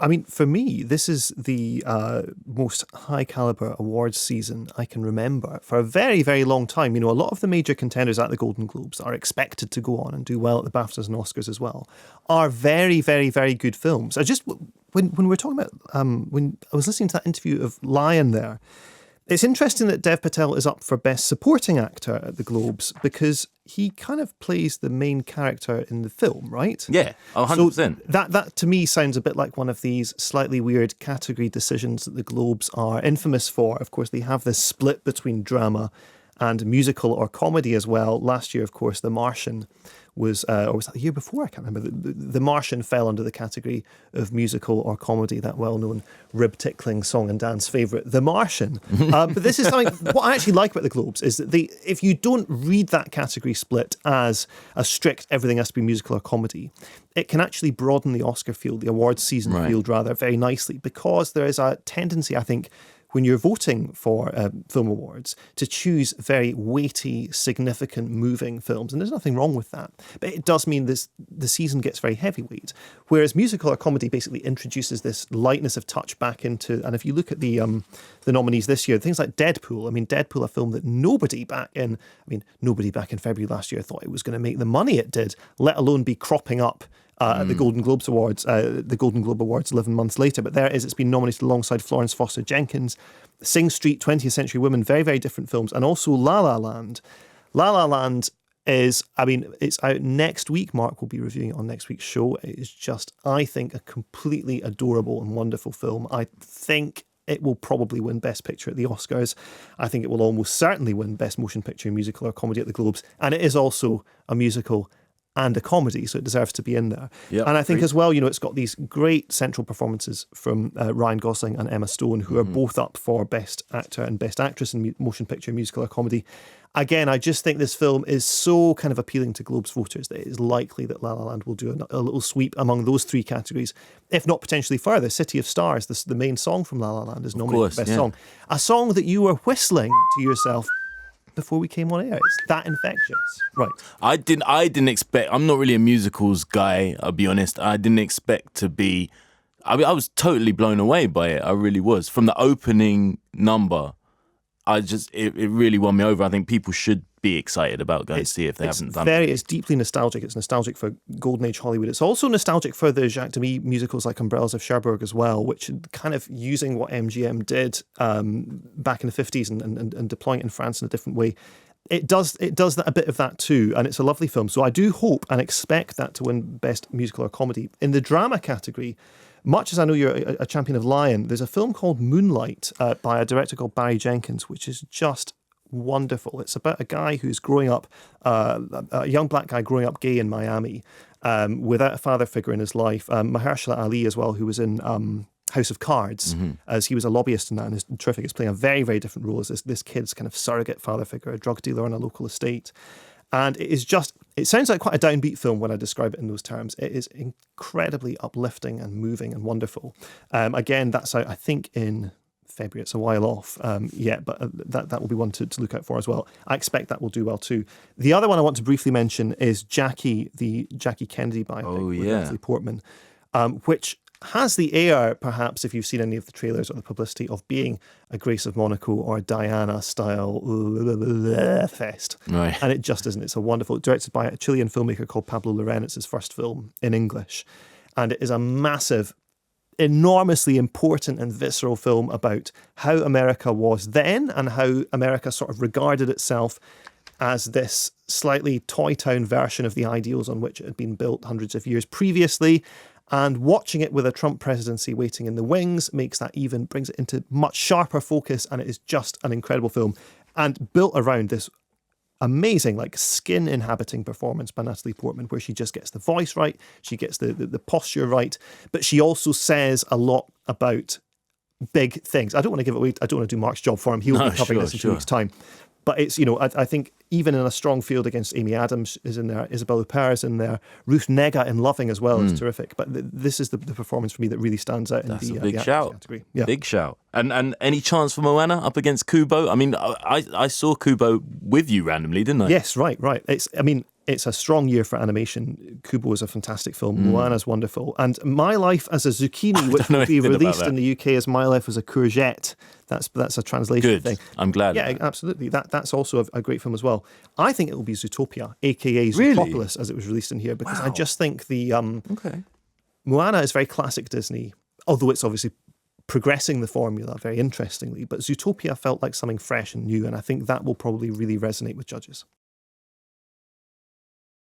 I mean, for me, this is the most high caliber awards season I can remember for a very, very long time. A lot of the major contenders at the Golden Globes are expected to go on and do well at the BAFTAs and Oscars as well, are very, very, very good films. When we were talking about, when I was listening to that interview of Lion there, it's interesting that Dev Patel is up for Best Supporting Actor at the Globes because he kind of plays the main character in the film, right? Yeah, 100%. So that to me sounds a bit like one of these slightly weird category decisions that the Globes are infamous for. Of course, they have this split between drama and musical or comedy as well. Last year, of course, The Martian was, or was that the year before? I can't remember. The Martian fell under the category of musical or comedy, that well-known rib-tickling song and dance favourite, The Martian. But this is something, what I actually like about the Globes is that if you don't read that category split as a strict everything has to be musical or comedy, it can actually broaden the Oscar field, the awards season field rather, very nicely, because there is a tendency, I think, when you're voting for film awards, to choose very weighty, significant, moving films. And there's nothing wrong with that. But it does mean the season gets very heavyweight. Whereas musical or comedy basically introduces this lightness of touch back into, and if you look at the nominees this year, things like Deadpool. I mean, Deadpool, a film that nobody back in February last year thought it was going to make the money it did, let alone be cropping up at the Golden Globes Awards, the Golden Globe Awards 11 months later. But there it is. It's been nominated alongside Florence Foster Jenkins, Sing Street, 20th Century Women, very, very different films, and also La La Land. La La Land is, it's out next week. Mark will be reviewing it on next week's show. It is just, I think, a completely adorable and wonderful film. I think it will probably win Best Picture at the Oscars. I think it will almost certainly win Best Motion Picture, Musical or Comedy at the Globes. And it is also a musical and a comedy, so it deserves to be in there. Yep, and I think as well, it's got these great central performances from Ryan Gosling and Emma Stone, who are both up for Best Actor and Best Actress in Motion Picture, Musical or Comedy. Again, I just think this film is so kind of appealing to Globes voters that it is likely that La La Land will do a little sweep among those three categories, if not potentially further. City of Stars, the main song from La La Land, is nominated for Best Song. A song that you were whistling to yourself before we came on air. It's that infectious. Right. I didn't expect, I'm not really a musicals guy, I'll be honest. I didn't expect to be, I was totally blown away by it. I really was. From the opening number, it really won me over. I think people should be excited about going to see it if they haven't done it. It's deeply nostalgic. It's nostalgic for Golden Age Hollywood. It's also nostalgic for the Jacques Demy musicals like Umbrellas of Cherbourg as well, which kind of using what MGM did back in the 50s and deploying it in France in a different way. It does a bit of that too, and it's a lovely film. So I do hope and expect that to win Best Musical or Comedy. In the drama category, much as I know you're a champion of Lion, there's a film called Moonlight by a director called Barry Jenkins, which is just wonderful. It's about a guy who's growing up, a young black guy growing up gay in Miami, without a father figure in his life. Mahershala Ali as well, who was in House of Cards, as he was a lobbyist in that, and is terrific. It's playing a very, very different role as this kid's kind of surrogate father figure, a drug dealer on a local estate. And it sounds like quite a downbeat film when I describe it in those terms. It is incredibly uplifting and moving and wonderful. Again, that's out, I think, in February. It's a while off yet, but that will be one to look out for as well. I expect that will do well too. The other one I want to briefly mention is Jackie, the Jackie Kennedy biopic with Natalie Portman, which has the air, perhaps, if you've seen any of the trailers or the publicity, of being a Grace of Monaco or Diana style fest. Right. And it just isn't. It's a wonderful, directed by a Chilean filmmaker called Pablo Larraín. It's his first film in English. And it is a massive, enormously important and visceral film about how America was then and how America sort of regarded itself as this slightly toy town version of the ideals on which it had been built hundreds of years previously. And watching it with a Trump presidency waiting in the wings brings it into much sharper focus, and it is just an incredible film and built around this amazing, like, skin inhabiting performance by Natalie Portman, where she just gets the voice right, she gets the posture right, but she also says a lot about big things. I don't want to give it away. I don't want to do Mark's job for him. He'll be covering this in 2 weeks' time. But it's, I think even in a strong field against Amy Adams is in there, Isabelle Huppert is in there, Ruth Negga in Loving as well is terrific. But this is the performance for me that really stands out in the big shout category. Yeah. Big shout. And any chance for Moana up against Kubo? I mean, I saw Kubo with you randomly, didn't I? Yes, right. it's a strong year for animation. Kubo is a fantastic film. Moana's wonderful. And My Life as a Zucchini, which will be released in the UK as My Life as a Courgette. That's a translation thing. I'm glad. Yeah, absolutely. That's also a great film as well. I think it will be Zootopia, aka Zootropolis, as it was released in here, because I just think the Moana is very classic Disney, although it's obviously progressing the formula very interestingly. But Zootopia felt like something fresh and new, and I think that will probably really resonate with judges.